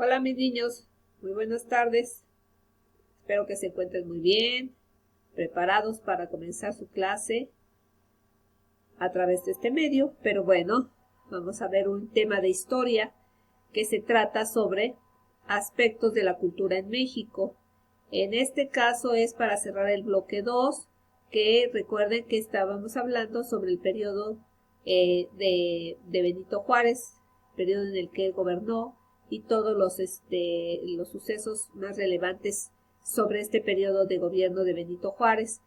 Hola mis niños, muy buenas tardes. Espero que se encuentren muy bien, preparados para comenzar su clase a través de este medio. Pero bueno, vamos a ver un tema de historia que se trata sobre aspectos de la cultura en México. En este caso es para cerrar el bloque 2, que recuerden que estábamos hablando sobre el periodo de Benito Juárez, periodo en el que él gobernó, y todos los sucesos más relevantes sobre este periodo de gobierno de Benito Juárez.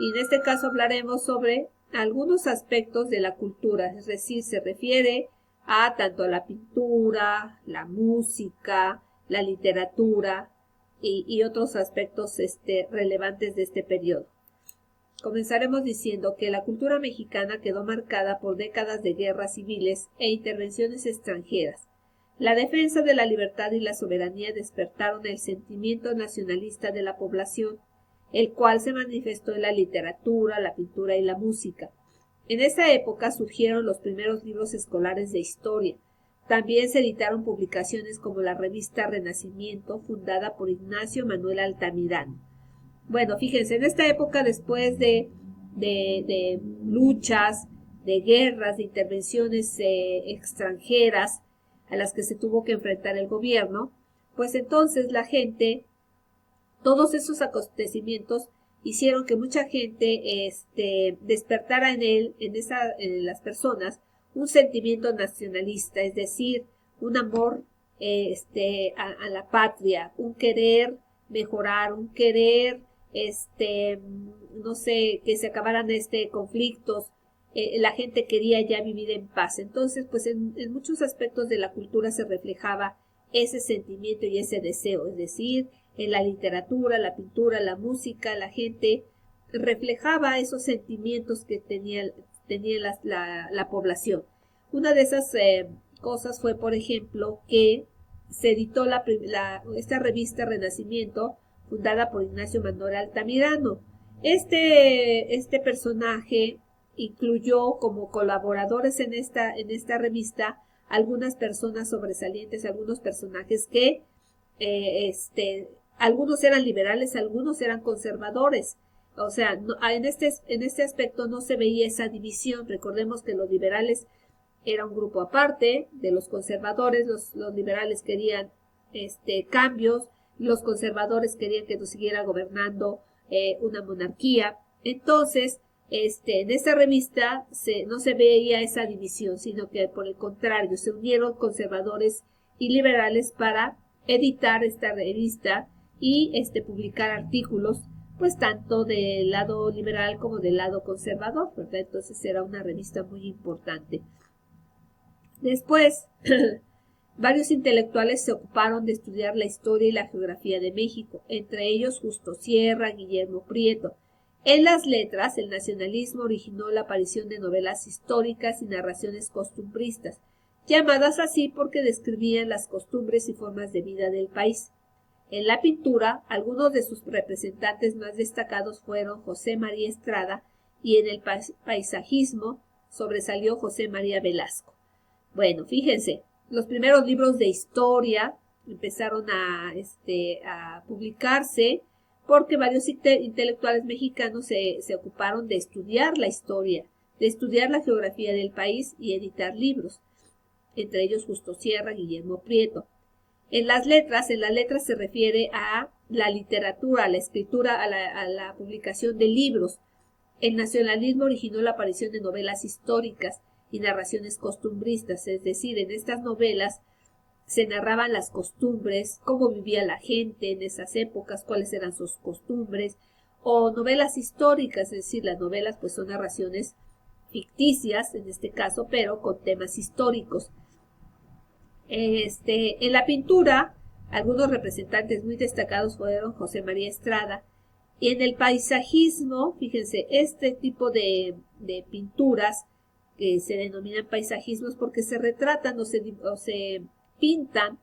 Y en este caso hablaremos sobre algunos aspectos de la cultura, es decir, se refiere a tanto a la pintura, la música, la literatura y otros aspectos relevantes de este periodo. Comenzaremos diciendo que la cultura mexicana quedó marcada por décadas de guerras civiles e intervenciones extranjeras. La defensa de la libertad y la soberanía despertaron el sentimiento nacionalista de la población, el cual se manifestó en la literatura, la pintura y la música. En esa época surgieron los primeros libros escolares de historia. También se editaron publicaciones como la revista Renacimiento, fundada por Ignacio Manuel Altamirano. Bueno, fíjense, en esta época, después de luchas, de guerras, de intervenciones extranjeras a las que se tuvo que enfrentar el gobierno, pues entonces la gente, todos esos acontecimientos hicieron que mucha gente despertara en las personas, un sentimiento nacionalista, es decir, un amor a la patria, un querer mejorar, un querer, no sé, que se acabaran conflictos. La gente quería ya vivir en paz. Entonces, pues en muchos aspectos de la cultura se reflejaba ese sentimiento y ese deseo, es decir, en la literatura, la pintura, la música, la gente reflejaba esos sentimientos que tenía la población. Una de esas cosas fue, por ejemplo, que se editó esta revista Renacimiento, fundada por Ignacio Manuel Altamirano. Este personaje incluyó como colaboradores en esta revista algunas personas sobresalientes, algunos personajes que algunos eran liberales, algunos eran conservadores. O sea, en este aspecto no se veía esa división. Recordemos que los liberales era un grupo aparte de los conservadores. Los liberales querían cambios, los conservadores querían que nos siguiera gobernando una monarquía. Entonces, en esta revista no se veía esa división, sino que por el contrario, se unieron conservadores y liberales para editar esta revista y publicar artículos, pues tanto del lado liberal como del lado conservador, ¿verdad? Entonces era una revista muy importante. Después, varios intelectuales se ocuparon de estudiar la historia y la geografía de México, entre ellos Justo Sierra, Guillermo Prieto. En las letras, el nacionalismo originó la aparición de novelas históricas y narraciones costumbristas, llamadas así porque describían las costumbres y formas de vida del país. En la pintura, algunos de sus representantes más destacados fueron José María Estrada, y en el paisajismo sobresalió José María Velasco. Bueno, fíjense, los primeros libros de historia empezaron a publicarse porque varios intelectuales mexicanos se ocuparon de estudiar la historia, de estudiar la geografía del país y editar libros, entre ellos Justo Sierra, Guillermo Prieto. En las letras se refiere a la literatura, a la escritura, a la publicación de libros. El nacionalismo originó la aparición de novelas históricas y narraciones costumbristas, es decir, en estas novelas se narraban las costumbres, cómo vivía la gente en esas épocas, cuáles eran sus costumbres, o novelas históricas, es decir, las novelas pues son narraciones ficticias en este caso, pero con temas históricos. En la pintura, algunos representantes muy destacados fueron José María Estrada, y en el paisajismo, fíjense, este tipo de pinturas que se denominan paisajismos porque se retratan o se pintan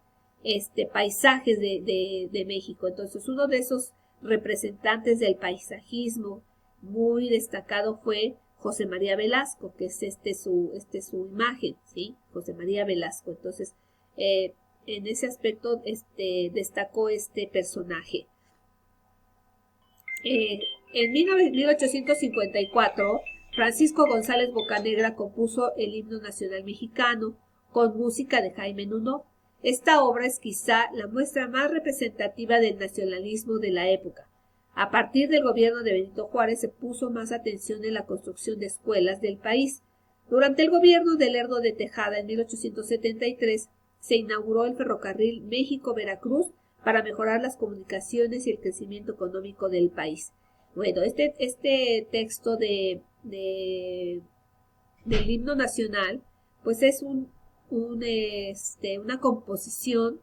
paisajes de México. Entonces, uno de esos representantes del paisajismo muy destacado fue José María Velasco, que es su imagen, ¿sí? José María Velasco. Entonces, en ese aspecto destacó este personaje. En 1854, Francisco González Bocanegra compuso el himno nacional mexicano con música de Jaime Nuno. Esta obra es quizá la muestra más representativa del nacionalismo de la época. A partir del gobierno de Benito Juárez se puso más atención en la construcción de escuelas del país. Durante el gobierno de Lerdo de Tejada en 1873 se inauguró el ferrocarril México-Veracruz para mejorar las comunicaciones y el crecimiento económico del país. Bueno, este texto del himno nacional, pues es una composición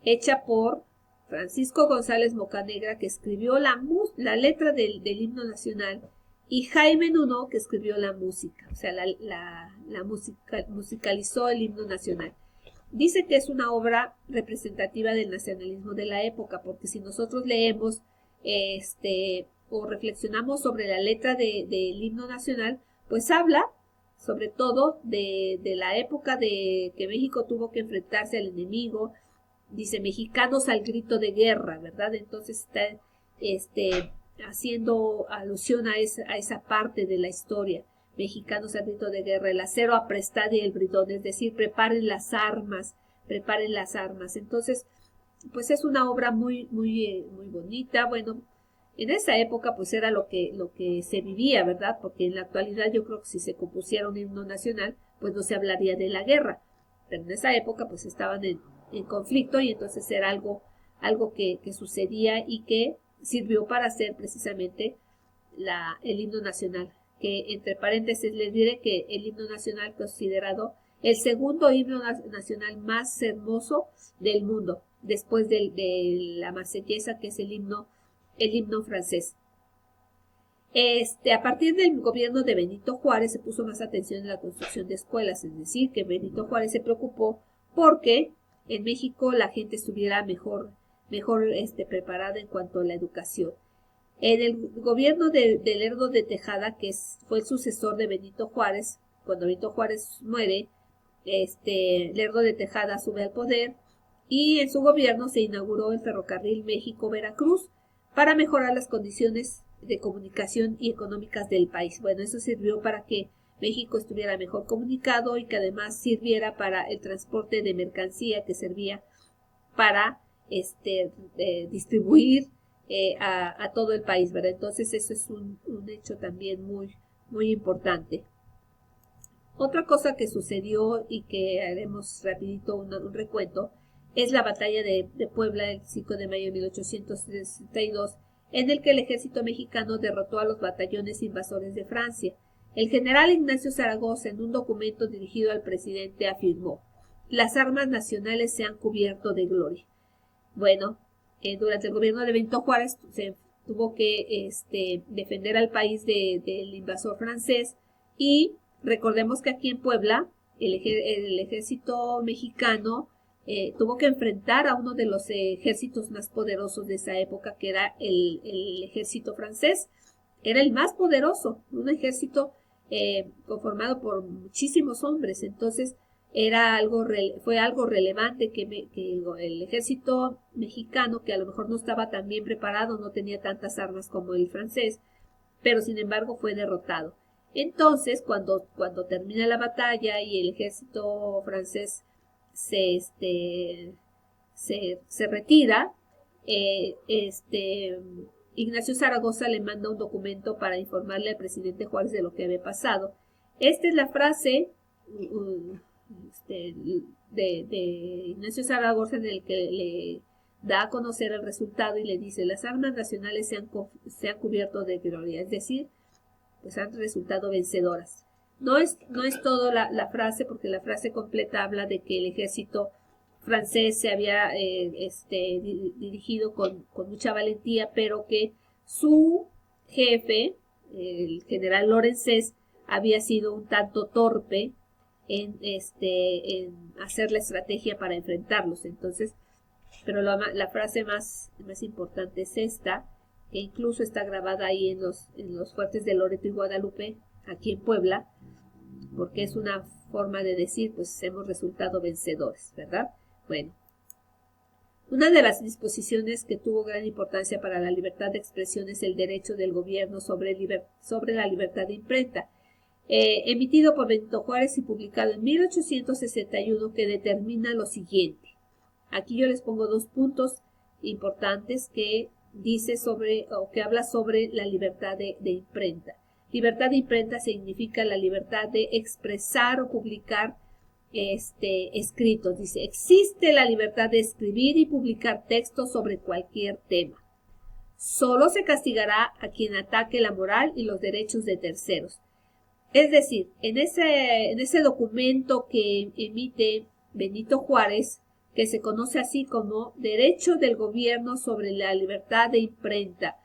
hecha por Francisco González Bocanegra, que escribió la letra del himno nacional, y Jaime Nuno, que escribió la música, o sea, musicalizó el himno nacional. Dice que es una obra representativa del nacionalismo de la época, porque si nosotros leemos o reflexionamos sobre la letra del himno nacional, pues habla sobre todo de la época de que México tuvo que enfrentarse al enemigo. Dice mexicanos al grito de guerra, ¿verdad? Entonces está haciendo alusión a esa parte de la historia. Mexicanos al grito de guerra, el acero aprestado y el bridón, es decir, preparen las armas. Entonces, pues es una obra muy bonita. Bueno, en esa época pues era lo que se vivía, ¿verdad? Porque en la actualidad yo creo que si se compusiera un himno nacional, pues no se hablaría de la guerra. Pero en esa época pues estaban en conflicto, y entonces era algo que sucedía y que sirvió para hacer precisamente el himno nacional, que entre paréntesis les diré que el himno nacional considerado el segundo himno nacional más hermoso del mundo, después de la Marsellesa, que es el himno francés. A partir del gobierno de Benito Juárez se puso más atención en la construcción de escuelas, es decir, que Benito Juárez se preocupó porque en México la gente estuviera mejor preparada en cuanto a la educación. En el gobierno de Lerdo de Tejada, que fue el sucesor de Benito Juárez, cuando Benito Juárez muere, Lerdo de Tejada sube al poder, y en su gobierno se inauguró el ferrocarril México-Veracruz para mejorar las condiciones de comunicación y económicas del país. Bueno, eso sirvió para que México estuviera mejor comunicado y que además sirviera para el transporte de mercancía, que servía para distribuir a todo el país, ¿verdad? Entonces eso es un hecho también muy importante. Otra cosa que sucedió y que haremos rapidito un recuento es la batalla de Puebla el 5 de mayo de 1862, en el que el ejército mexicano derrotó a los batallones invasores de Francia. El general Ignacio Zaragoza, en un documento dirigido al presidente, afirmó: las armas nacionales se han cubierto de gloria. Bueno, durante el gobierno de Benito Juárez se tuvo que defender al país del invasor francés, y recordemos que aquí en Puebla el ejército mexicano tuvo que enfrentar a uno de los ejércitos más poderosos de esa época, que era el ejército francés. Era el más poderoso, un ejército conformado por muchísimos hombres. Entonces fue algo relevante que el ejército mexicano, que a lo mejor no estaba tan bien preparado, no tenía tantas armas como el francés, pero sin embargo fue derrotado. Entonces, cuando termina la batalla y el ejército francés se retira, Ignacio Zaragoza le manda un documento para informarle al presidente Juárez de lo que había pasado. Esta es la frase de Ignacio Zaragoza, en el que le da a conocer el resultado y le dice: las armas nacionales se han cubierto de gloria, es decir, pues han resultado vencedoras. No es todo la frase, porque la frase completa habla de que el ejército francés se había dirigido con mucha valentía, pero que su jefe, el general Lorenzés, había sido un tanto torpe en hacer la estrategia para enfrentarlos. Entonces, pero la frase más importante es esta, que incluso está grabada ahí en los fuertes de Loreto y Guadalupe, aquí en Puebla, porque es una forma de decir, pues hemos resultado vencedores, ¿verdad? Bueno, una de las disposiciones que tuvo gran importancia para la libertad de expresión es el derecho del gobierno sobre la libertad de imprenta, emitido por Benito Juárez y publicado en 1861, que determina lo siguiente. Aquí yo les pongo dos puntos importantes que dice sobre, o que habla sobre la libertad de imprenta. Libertad de imprenta significa la libertad de expresar o publicar escritos. Dice, existe la libertad de escribir y publicar textos sobre cualquier tema. Solo se castigará a quien ataque la moral y los derechos de terceros. Es decir, en ese documento que emite Benito Juárez, que se conoce así como Derecho del Gobierno sobre la Libertad de Imprenta,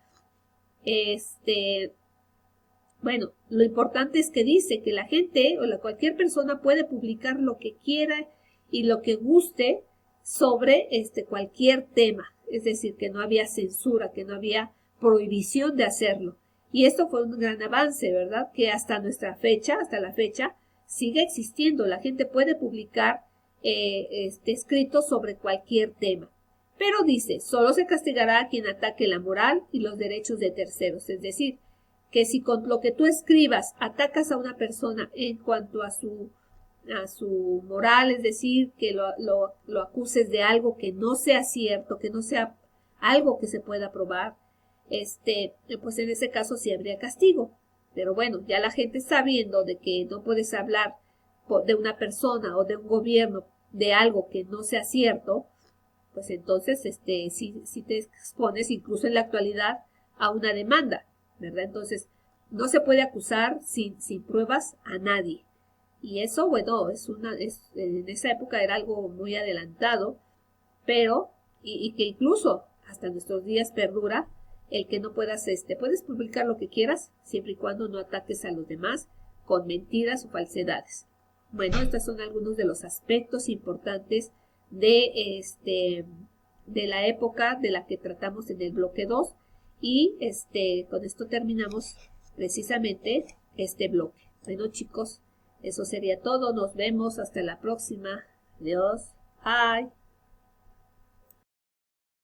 bueno, lo importante es que dice que la gente o cualquier persona puede publicar lo que quiera y lo que guste sobre cualquier tema. Es decir, que no había censura, que no había prohibición de hacerlo. Y esto fue un gran avance, ¿verdad? Que hasta la fecha, sigue existiendo. La gente puede publicar escritos sobre cualquier tema. Pero dice, solo se castigará a quien ataque la moral y los derechos de terceros. Es decir, que si con lo que tú escribas atacas a una persona en cuanto a su moral, es decir, que lo acuses de algo que no sea cierto, que no sea algo que se pueda probar, pues en ese caso sí habría castigo. Pero bueno, ya la gente sabiendo de que no puedes hablar de una persona o de un gobierno de algo que no sea cierto, pues entonces sí te expones incluso en la actualidad a una demanda, ¿verdad? Entonces, no se puede acusar sin pruebas a nadie. Y eso, bueno, en esa época era algo muy adelantado, pero, y que incluso hasta nuestros días perdura, el que no puedas, puedes publicar lo que quieras, siempre y cuando no ataques a los demás con mentiras o falsedades. Bueno, estos son algunos de los aspectos importantes de la época de la que tratamos en el bloque 2 y con esto terminamos precisamente este bloque. Bueno, chicos, eso sería todo. Nos vemos hasta la próxima. Adiós. Bye.